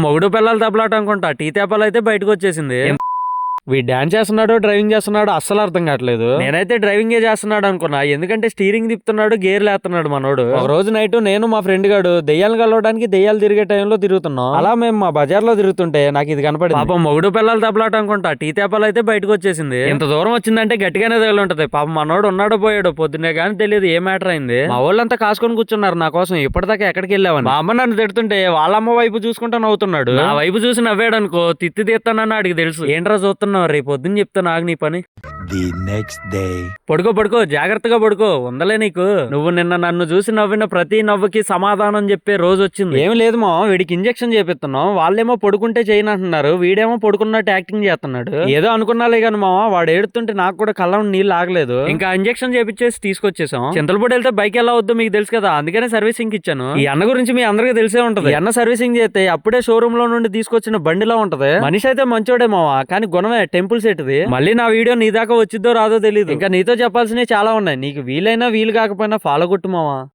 మొగుడు పిల్లలు దెబ్బలాట అనుకుంటా టీ తేపాలు అయితే బయటకు వచ్చేసింది. వీడు డాన్స్ చేస్తున్నాడు డ్రైవింగ్ చేస్తున్నాడు అస్సలు అర్థం కావట్లేదు. నేనైతే డ్రైవింగే చేస్తున్నాడు అనుకున్నా, ఎందుకంటే స్టీరింగ్ తిప్పుతున్నాడు గేర్లు వేస్తున్నాడు మనోడు. ఒక రోజు నైట్ నేను మా ఫ్రెండ్ గాడు దెయ్యాలు కలవడానికి దెయ్యాలు తిరిగే టైంలో తిరుగుతున్నాం. అలా మేము మా బజార్ లో తిరుగుతుంటే నాకు ఇది కనపడింది. పాపం మొగుడు పిల్లలు దెబ్బలాట అనుకుంటా టీ తేపాలు అయితే బయటకు వచ్చేసింది. ఇంత దూరం వచ్చిందంటే గట్టిగానే తగిలి ఉంటది. పాపం మనోడు ఉన్నాడో పోయాడు పొద్దున్నే కానీ తెలియదు ఏ మ్యాటర్ అయింది. మా వాళ్ళంతా కాసుకొని కూర్చున్నారు నా కోసం, ఇప్పటిదాకా ఎక్కడికి వెళ్ళావని. మా అమ్మ నన్ను తిడుతుంటే వాళ్ళ అమ్మ వైపు చూసుకుంటా నవ్వుతున్నాడు. నా వైపు చూసి నవ్వాడు అనుకో తిత్తి తీస్తానని అడిగి తెలుసు. ఏంట్రా చూస్తున్నావు, రేపు పొద్దున్న చెప్తా నాకు నీ పని. పడుకో జాగ్రత్తగా పడుకో, ఉందలే నీకు. నువ్వు నిన్న నన్ను చూసి నవ్విన ప్రతి నవ్వుకి సమాధానం చెప్పే రోజు వచ్చింది. ఏం లేదు మా వీడికి ఇంజెక్షన్ చేపిస్తున్నాం, వాళ్ళేమో పడుకుంటే చేయనంటున్నారు, వీడేమో పడుకున్నట్టు యాక్టింగ్ చేస్తున్నాడు. ఏదో అనుకున్నాలే కానీ మామ వాడు ఏడుతుంటే నాకు కూడా కళ్ళం నీళ్ళు ఆగలేదు. ఇంకా ఇంజెక్షన్ చేపించేసి తీసుకొచ్చేసాం. చింతలపూడి వెళ్తే బైక్ ఎలా వద్దో మీకు తెలుసు కదా, అందుకనే సర్వీసింగ్ ఇచ్చాను. ఈ అన్న గురించి మీ అందరికీ తెలిసే ఉంటది. ఈ అన్న సర్వీసింగ్ చేస్తే అప్పుడే షోరూమ్ లో నుండి తీసుకొచ్చిన బండిలా ఉంటది. మనిషి అయితే మంచోడే మావా, కానీ గుణమే టెంపుల్ సెట్ది. మళ్ళీ నా వీడియో నీ దాకా వచ్చిద్దో రాదో తెలియదు. ఇంకా నీతో చెప్పాల్సినవి చాలా ఉన్నాయి, నీకు వీలైనా వీలు కాకపోయినా ఫాలో కొట్టు మావా.